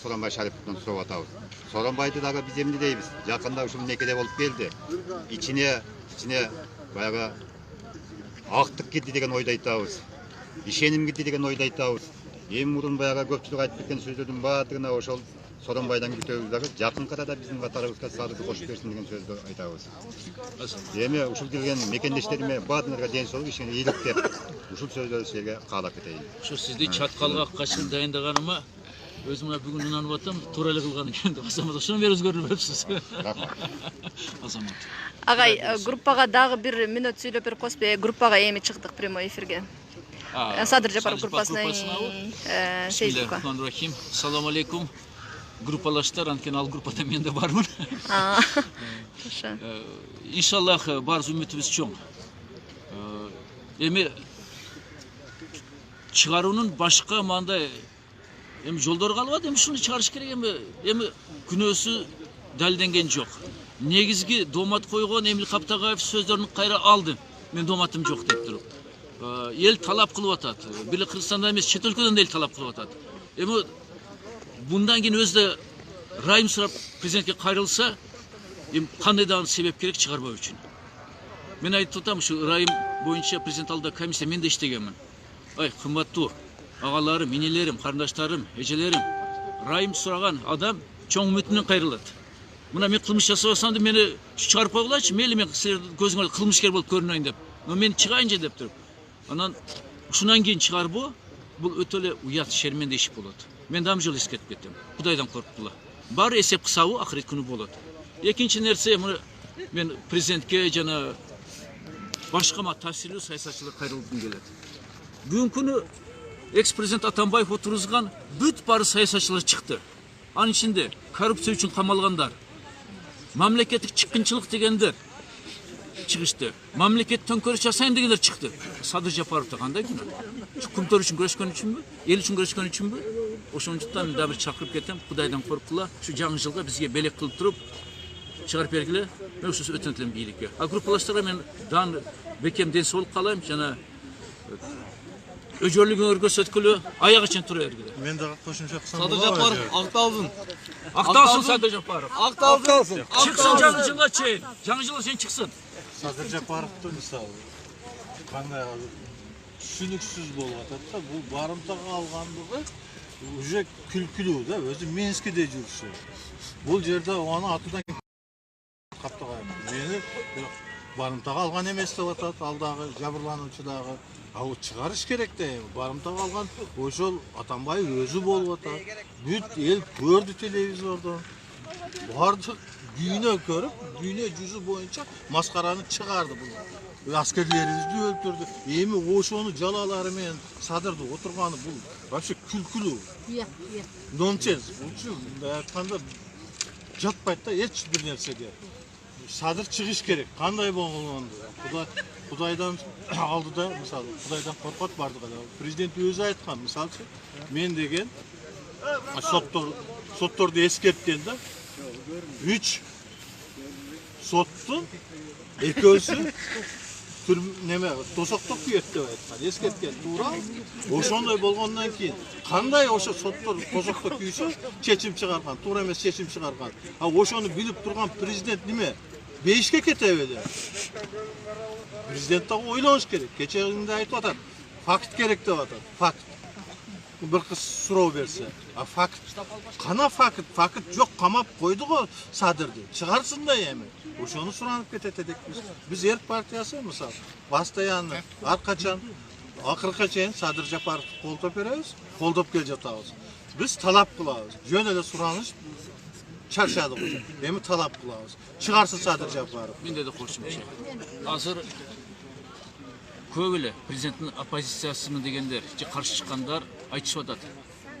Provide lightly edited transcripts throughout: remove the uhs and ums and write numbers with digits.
Сооронбай Шариповтон сурап атабыз. Сооронбайды дагы биз эмне дейбиз? Жакында ушул некеде болуп келди. Ичине баягы актык кирди деген ойду айтабыз. Ишеним кирди деген ойду айтабыз. Эми мурун баягы көпчүлүк айтып кеткен сөздөрдүн баардыгына ошол Сооронбайдан күтөбүз дагы жакын арада биздин катарыбызга садырды кошуп берсин деген сөздү айтабыз. Эми ушул келген мекендештериме баардыгына ден соолук, ишине ийгилик деп ушул сөздөрдү силерге каалап кетейин. Ушу сизди чаткалга качырып дайындаганыма өзүм мына бүгүн ынанып атам, туура эле кылган экен деп Азамат. Ошону менен өзгөрүп берипсиз. Азамат. Агай, группага дагы бир мүнөт сүйлөп берип коесузбу? Группага эми чыктык прямой эфирге. Садыр Жапаров группасынын Фейсбукка. Салам алейкум. Группалаштар, анткени ал группада мен да бармын. Жакшы. Иншаллах барыбыз үмүтүбүз чоң. Эми чыгаруунун башка мындай жолдору калбады. Эми ушуну чыгарыш керек. Эми күнөөсү далилденген жок. Негизги доомат койгон Эмил Каптагаев сөздөрүн кайра алды. Мен дооматым жок деп туруп. Эл талап кылып атат. Бир Кыргызстанда эмес, чет өлкөдөн эл талап кылып атат. Эми bundan keyin özde Rahim сурап президентке кайрылса, кандай да себеп керек чыгарбоо үчүн. Мен айтып атам, ушу Rahim боюнча президент алдында комиссия мен да иштегенмин. Ай, кымбаттуу агаларым, энелерим, карындаштарым, эжелерим, Rahim сураган адам чоң үмүтүнөн кайрылат. Мына мен кылмыш жасабасам да мени чыгарып койгулачы, мейли мен силердин көзүңөр кылмышкер болуп көрүнөйүн деп. Но мен чыгайынчы деп туруп. Анан ушундан кийин чыгарбоо бул өтө эле уят, шерменде иш болот. Мен дам жол эскертип кеттим. Кудайдан коркула. Баары эсеп кысабы акырет күнү болот. Экинчи нерсе, мен президентке жана башка таасирлүү саясатчылар кайрылгым келет. Бүгүнкү күнү экс-президент Атамбаев отургузган бүт баары саясатчылар чыкты. Анын ичинде коррупция үчүн камалгандар, мамлекеттик чыккынчылык дегендер чыгышты. Мамлекет төңкөрүш жасайын дегендер чыкты. Садыр Жапаровда кандай күнөө? Күмтөр үчүн күрөшкөн үчүнбү? Эл үчүн күрөшкөн үчүнбү? Ошондуктан да бир чакырып кетем. Кудайдан коркула. Şu жаңы жылга бизге белек кылып туруп чыгарып бергиле. Мен ушу өтөн тилем бийликке. Группалаштарга мен дан бекем ден соолук каалайм жана өжөрлүгүңөр көрсөткүлө, аягы чейин тура бергиле. Мен дагы кошумча кылсам болобу? Садыр Жапаров акталсын. Акталсын Садыр Жапаров. Акталсын. Чыксын жаңы жылга чейин. Жаңы жылга чейин чыксын. Садыр Жапаровду мисалы кандай түшүнүксүз болуп атат да, бул барымтага алгандыгы уже күлкүлүү да, өзү Минскиде жүрсү. Бул жерде аны атуудан Каптагаев мени барымтага алган эмес деп атат, алдагы жабырлануучу дагы. Ал чыгарыш керек да, барымтага алган ошол Атамбаев өзү болуп атат. Бүт эл көрдү телевизордон. Бардык дүйнө көрүп, дүйнө жүзү боюнча маскараны чыгарды бул. Аскерлерибизди өлтүрдү. Эми ошону жалалары менен Садырды отурганы бул вообще күлкүлүү. Нонсенс. Бул айтканда жатпайт да эч бир нерсеге. Садыр чыгыш керек. Кандай болгону Кудайдан алдыда, мисалы, Кудайдан коркот бардык эле. Президент өзү айткан, мисалчы, мен деген сотторду эскерткен да. 3 соттун экөөсү тосоктоп күйөт деп айткан, эскерткен туура. Ошондой болгондон кийин кандай ошо соттор тосоктоп күйсө чечим чыгарган, туура эмес чечим чыгарган. А ошону билип турган президент неме? Бейишке кетеби эле. Президент дагы ойлош керек. Кечегинде айтып атат. Факт керек деп атат. Факт. Бир кыз суроо берсе, а факт кана факт? Факт жок, камап койду го Садырды. Чыгарсын да эми. Ошону суранып кетет эдекпиз. Биз Эрк партиясы мисалы постоянно ар качан акыркы чейин Садыр Жапаровду колдоп беребиз, колдоп кел жатабыз. Биз талап кылабыз. Жөн эле сураныш чарчадык уже. Эми талап кылабыз. Чыгарсын Садыр Жапаров. Менде да кошумча. Азыр көп эле президенттин оппозициясымын дегендер, же каршы чыккандар айтышып атат.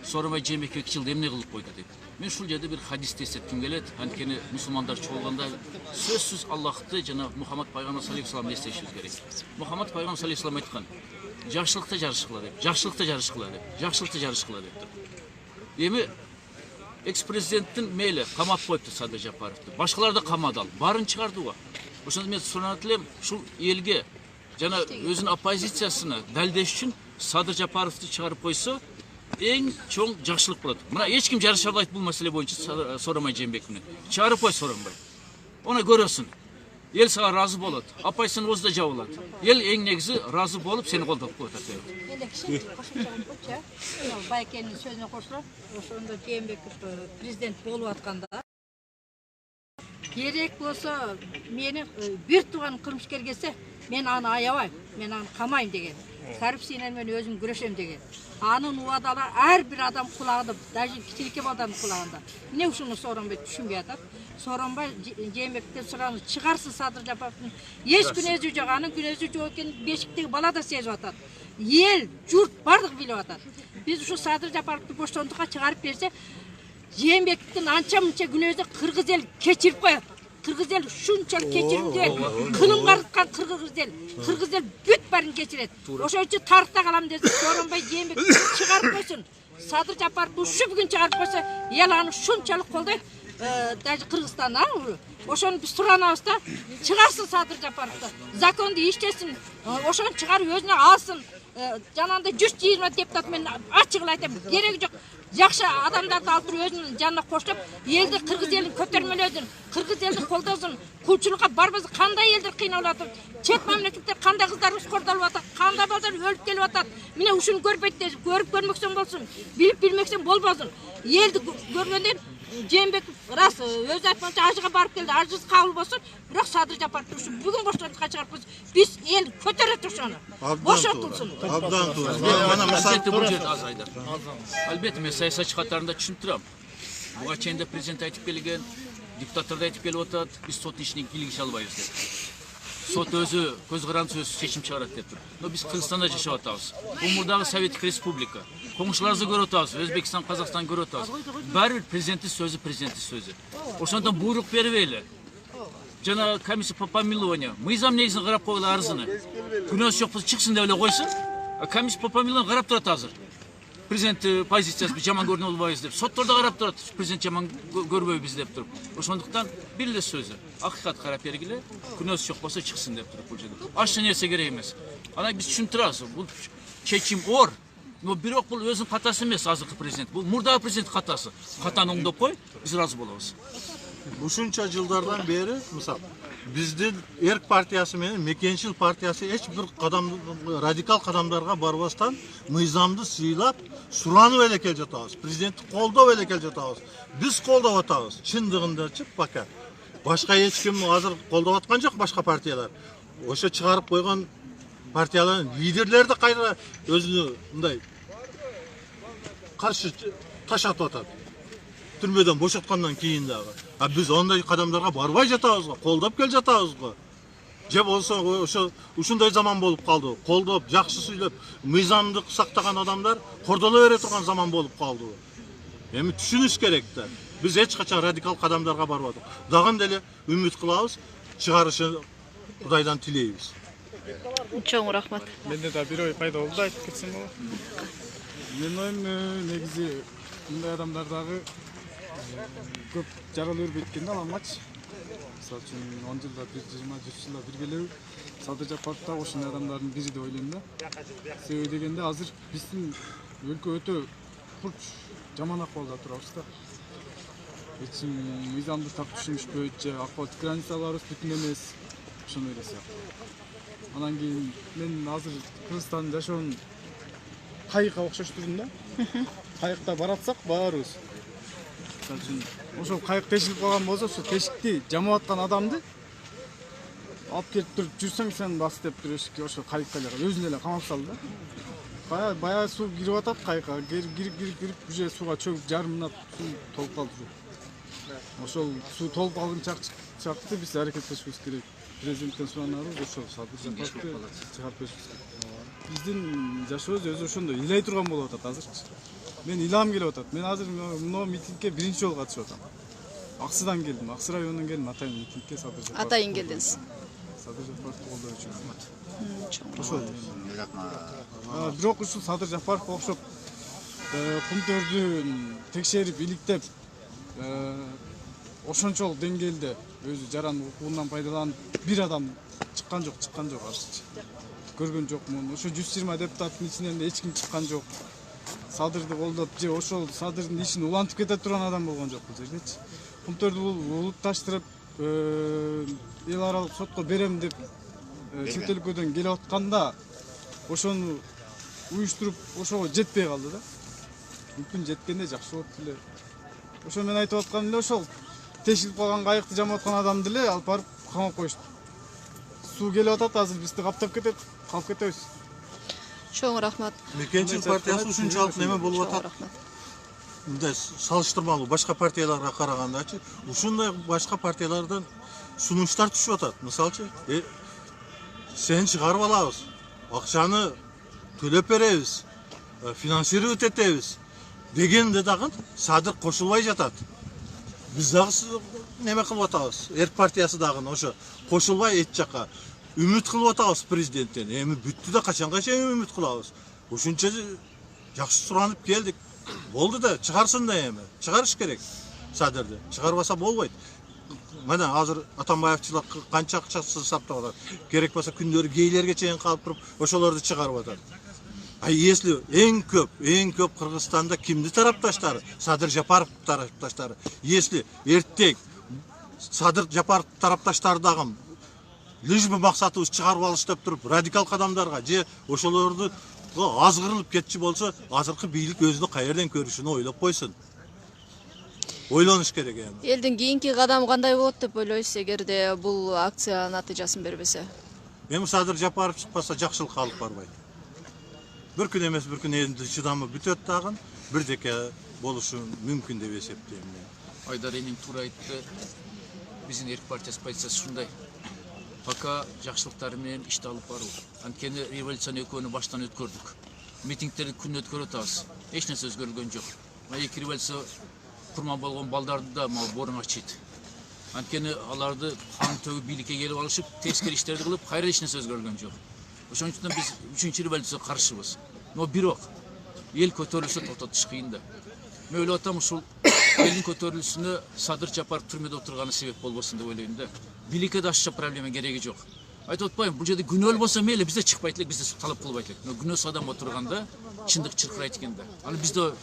Сооронбай Жээнбеков 2 жылда эмне кылып койду деп. Мен ушул жерде бир хадисти эстетким келет. Анткени мусулмандар чогулганда сөзсүз Аллахты жана Мухаммад пайгамбар саллаллаху алейхи эстешибиз керек. Мухаммад пайгамбар саллаллаху алейхи айткан: "Жакшылыкта жарышкыла" деп, жакшылыкта жарышкыла деп, жакшылыкта жарышкыла деп. Эми экс-президенттин мейли камап коюпту Садыр Жапаровду. Башкалар да камады ал. Барын чыгарды го. Ошондо мен суранат элем, ушул элге жана өзүнүн оппозициясына далилдеш үчүн Садыр Жапаровду чыгарып койсо, эң чоң жакшылык болот. Мына эч ким жарыша албайт бул маселе боюнча Сооронбай Жээнбековну. Чыгарып кой Сооронбай. Оны көрөсүн. Ел сага разы болот. Апай сен озда жабылат. Ел эң негизи разы болуп сени колдоп коет. Енді кішкене қосымша қойшы. Байкеннің сөзіне қосылып, ошондо Жээнбеков президент болуп атканда керек болса мени бир тууган кылмышкер келсе, мен аны аябайм, мен аны камайм деген. Коррупциямен мен өзүм күрөшөм деген. Анын убадалары ар бир адам кулагында, даже кичинекей балдардын кулагында. Эмне ушуну Сооронбай түшүнбөй атат? Сооронбай Жээнбековден сураны чыгарсын Садыр Жапаровдун эч күнөөсү жок, анын күнөөсү жок экенин бешиктеги бала да сезип атат. Ел, журт бардык билип атат. Биз ушу Садыр Жапаровду боштондукка чыгарып берсе, Жээнбековдун анча-мынча күнөөсү кыргыз эл кечирип коет. Кыргыз ел шунчалык кечиримде, кылым карыткан кыргыз ел бүт барын кечирет. Ошон үчүн тарыхта калам десе, Сооронбай Жээнбековду чыгарып койсун. Садыр Жапаровду ушу бүгүн чыгарып койсо, эл аны шунчалык колдойт. Даже Кыргызстан, ошону биз суранабыз да, чыгарсын Садыр Жапаровду. Законду иштесин, ошону чыгарып өзүнө алсын. Жанагындай 120 депутат мен ачык айтам, кереги жок. Жакшы адамдарды алып туруп өзүнүн жанына коштоп, элди кыргыз элин көтөрмөлөдүн, кыргыз элин колдосун, кулчулукка барбасын. Кандай элдер кыйналып атат, чет мамлекеттер кандай кыздар ускордолуп атат, кандай балдар өлүп келип атат. Міне ушуну көрбөйт, көрүп көрмөксөң болсун, билип билмексең болбосун. Элди көргөндөн Жээнбеков рас өзү айтмакчы ажыга барып келди, ажыз кабыл болсун, бирок Садыр Жапаровду ушу бүгүн боштондукка чыгарып койсун. Биз эл көтөрөт ошону. Бошотулсун. Абдан туура. Албетте мен саясатчы катарында түшүнүп турам. Буга чейин президент айтып келген, диктатор да айтып келип атат, биз соттун ишине кийлигише албайбыз деп. Сот өзү көз карандысыз өзү чечим чыгарат деп тур. Но биз Кыргызстанда жашап атабыз. Бул мурдагы Советтик Республика. Коңшуларыбызды көрүп атабыз, Өзбекстан, Казакстан көрүп атабыз. Баары бир президенттин сөзү. Ошондон буйрук бербейли. Жана комиссия по помилованию. Мыйзам негизин карап койгула арызыны. Күнөөсү жок болсо чыксын деп эле койсун. Комиссия по помилованию карап турат азыр. Президент позициясы жаман көрүнүп албайбыз деп. Соттордо карап турат, президент жаман көрбөйбүз деп туруп. Ошондуктан бир эле сөзү. Акыйкат карап бергиле, күнөөсү жок болсо чыксын деп туруп бул жерде. Ашча нерсе керек эмес. Ана биз түшүнүп турабыз. Бул чечим оор. Но бирок бул өзүнүн катасы эмес азыркы президент. Бул мурдагы президент катасы. Катаны оңдоп кой, биз ыраазы болобуз. Ушунча жылдардан бери, мисалы, биздин Эрк партиясы менен Мекенчил партиясы эч бир радикал кадамдарга барбастан мыйзамды сыйлап, суранып эле келе жатабыз. Президентти колдоп эле келе жатабыз. Биз колдоп атабыз. Чындыгындачы пока. Башка эч ким азыр колдоп аткан жок, башка партиялар. Ошо чыгарып койгон партиялардын лидерлери да кайра өзүнө мындай каршы ташатып атат. Түрмөдөн бошоткандан кийин дагы. А биз ондай кадамдарга барбай жатабыз го, колдоп кел жатабыз го. Же болсо ошо ушундай заман болуп калды. Колдоп, жакшы сүйлөп, мыйзамды сактаган адамдар кордоло бере турган заман болуп калды. Эми түшүнүш керек да. Биз эч качан радикал кадамдарга барбадык. Дагы деле үмүт кылабыз, чыгарышын Кудайдан тилейбиз. Чоң рахмат. Менде да бир ой пайда болду, айтып кетсем болот. Менин оюм негизи мындай адамдардагы көп жаралуу өрбөйт экен да аламачы. Мисалы үчүн 10 жылда, 20 жылда бир келеби Садыр Жапаров да ошондой адамдардын бири деп ойлойм да. Себеби дегенде азыр биздин өлкө өтө курч жаман акыбалда турабыз да. Эч мыйзамды так түшүнүшпөйт же акыбалдык границаларыбыз бүтүн эмес. Ошондой эле сыяктуу. Анан кийин мен азыр Кыргызстанда жашоом кайыкка окшош турдум да. Кайыкта баратсак баарыбыз. Мисалы үчүн ошол кайык тешилип калган болсо, ошо тешикти жамап аткан адамды алып келип туруп жүрсөң сен бас деп туруп эшикке ошо кайыкка эле өзүн эле камап салды да. Баягы суу кирип атат кайыкка, кирип уже сууга чөгүп жарым минут суу толуп калды. Ошол суу толуп калган чакты биз аракеттешибиз керек. Президенттен суранабыз, ошол Садыр Жапаровду чыгарып беришибиз керек. Биздин жашообуз өзү ошондой ыйлай турган болуп атат азырчы. Мен илам келип атат. Мен азыр мына митингге биринчи жолу катышып атам. Аксыдан келдим, Аксы районунан келдим, Атайын митингге Садыр Жапаров. Атайын келдиңиз. Садыр Жапаровду колдоо үчүн. Чоң Ошол. Бирок ушул Садыр Жапаровго окшоп кумтөрдү текшерип, иликтеп, ошончол деңгээлде өзү жаран укугунан пайдаланып бир адам чыккан жок азырчы. Көргөн жокмун. Ошо 120 депутаттын ичинен эч ким чыккан жок. садырды колдоп же ошол садырдын ишин улантып кете турган адам болгон жок бул жердечи. Кумтөрдү бул улутташтырып эл аралык сотко берем деп чет өлкөдөн келип атканда ошону уюштуруп ошого жетпей калды да. Мүмкүн жеткенде жакшы болуп эле. Ошо мен айтып атканым эле ошол тешилип калган кайыкты жамап аткан адамды эле алып барып камап коюшту. Суу келип атат, азыр бизди каптап кетет, калып кетебиз. Чоң рахмат. Мекенчилик партиясы ушунчалык неме болуп атат. Мындай салыштырмалуу башка партияларга карагандачы, ушундай башка партиялардан сунуштар түшүп атат. Мисалчы, сен чыгарып алабыз, акчаны төлөп беребиз, финансировать этебиз дегенде дагы Садыр кошулбай жатат. Биз дагы неме кылып атабыз. Эрк партиясы дагы ошо кошулбай эч жака үмүт кылып атабыз президенттен. Эми бүттү да качанга чейин үмүт кылабыз. Ушунча жакшы суранып келдик. Болду да чыгарсын да эми. Чыгарыш керек Садырды. Чыгарбаса болбойт. Мына азыр Атамбаевчылар канча акчасы саптап атат. Керек болсо күндөрү гейлерге чейин калып туруп, ошолорду чыгарып атат. А если эң көп Кыргызстанда кимди тарапташтары? Садыр Жапаров тарапташтары. Если эртең Садыр Жапаров тарапташтары дагы лишь бы максатыбыз чыгарып алыш деп туруп, радикал кадамдарга же ошолорду азгырылып кетчи болсо, азыркы бийлик өзүнө каерден көрүшүнү ойлоп койсун. Ойлонуш керек эми. Элдин кийинки кадамы кандай болот деп ойлойсуз эгерде бул акция натыйжасын бербесе? Эми Садыр Жапаров чыкпаса жакшылыкка алып барбайт. Bir күн эмес, bir күн элдин чыдамы бүтөт дагы, бирдеке болушу мүмкүн деп эсептейм мен. Айдар Эмин туура айтты. Биздин Эрк партиясы позициясы ушундай. Пока жакшылыктары менен ишти алып баруу. Анткени революция экөөнү баштан өткөрдүк. Митингтерди күн өткөрүп атабыз. Эч нерсе өзгөрүлгөн жок. Эки революция курман болгон балдарды да боруң ачыйт. Анткени аларды хан төгүп бийликке келип алышып, тескери иштерди кылып, кайра эч нерсе өзгөрүлгөн жок. Ошон үчүн биз 3-чү революцияга каршыбыз. Но бирок эл көтөрүлсө токтотуш кыйын да. Мен ойлоп атам, ушул элдин көтөрүлүшүнө Садыр Жапаров түрмөдө отурганы себеп болбосун деп ойлойм да. Бийликке да ашча проблема кереги жок. Айтып атпайм, бул жерде күнөөлүү болсо мейли, бизде чыкпайт элек, бизде талап кылбайт элек. Но күнөөсүз адам отурганда чындык чыркырайт экен да. Аны бизде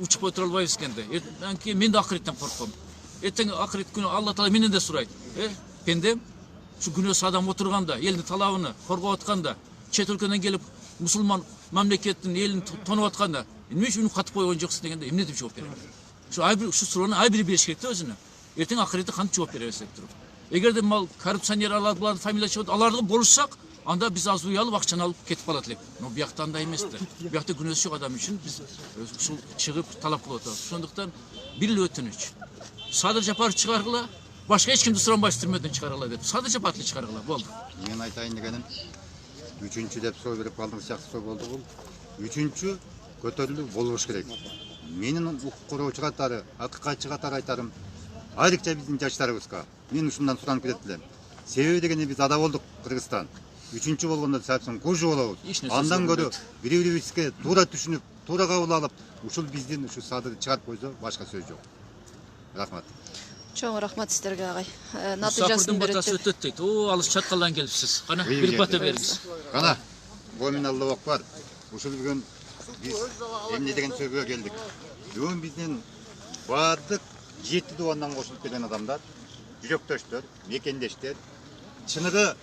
учуп отура албайбыз экен да. Мен да акыреттен корком. Эртең акырет күнү Алла Таала менден да сурайт. Пендем, şu günөөсүз адам отурганда, элдин талабын коргоп атканда, чет өлкөдөн келип мусулман мамлекеттин элин тонуп атканда, эмне үчүн катып койгон жоксуз дегенде эмне деп жооп берем? Ушу суроону ай бири бериш керек да өзүнө. Эртең акыретте кантип жооп беребиз деп туруп. Эгерде мал коррупционер алардын фамилия чыгып, аларды болушсак, анда биз аз уй алып акчаны алып кетип калат элек. Но биякта андай эмес да. Биякта күнөөсүз жок адам үчүн биз ушул чыгып талап кылып атабыз. Ошондуктан бир эле өтүнүч. Садыр Жапаров чыгаргыла, башка эч кимди суранбайсыз түрмөдөн чыгаргыла деп. Садыр Жапаровду чыгаргыла, болду. Мен айтайын дегеним, 3-чү деп соо берип калдыңыз, жакшы соо болду бул. 3-чү көтөрүлүү болуш керек. Менин укугуучу катары, акыкатчы катары айтарым, айрыкча биздин жаштарыбызга мен ушундан суранып кетет элем. Себеби дегенде биз ада болдук Кыргызстан. 3-чү болгондо сапсын кужу болобуз. Андан көрө бири-бирибизге туура түшүнүп, туура кабыл алып, ушул биздин ушу Садырды чыгарып койсо башка сөз жок. Рахмат. Чоң рахмат сиздерге агай. Натыйжасын берет деп. Өтөт дейт. О, алыс чаткалдан келипсиз. Кана бир бата бериңиз. Кана. Момин Алла акбар. Ушул бүгүн биз эмне деген сөзгө келдик. Бүгүн биздин баардык 7 дуандан кошулуп келген адамдар, жүрөктөштөр, мекендештер, чыныгы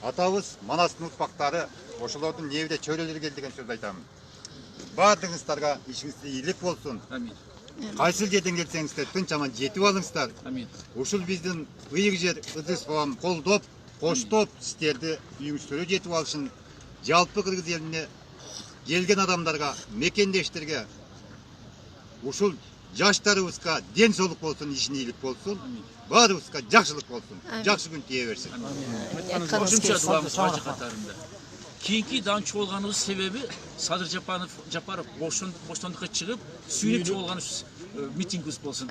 атабыз Манастын урпактары, ошолордун небире чөйрөлөрү келди деген сөз айтам. Баардыгыңыздарга ишиңизде ийгилик болсун. Амин. Кайсыл жерден келсеңиздер тынч аман жетип алыңыздар. Амин. Ушул биздин ыйык жер Ыдыс коом колдоп, коштоп сиздерди үйүңүздөргө жетип алышын, жалпы Кыргыз элине келген адамдарга, мекендештерге, ушул жаштарыбызга ден соолук болсун, ишин ийгилик болсун, баарыбызга жакшылык болсун. Жакшы күн тие берсин. Кошумча дуамыз бажы катарында. Кийинки дан чогулганыбыз себеби Садыр Жапаров боштондукка чыгып, сүйрөп чогулган митингибиз болсун.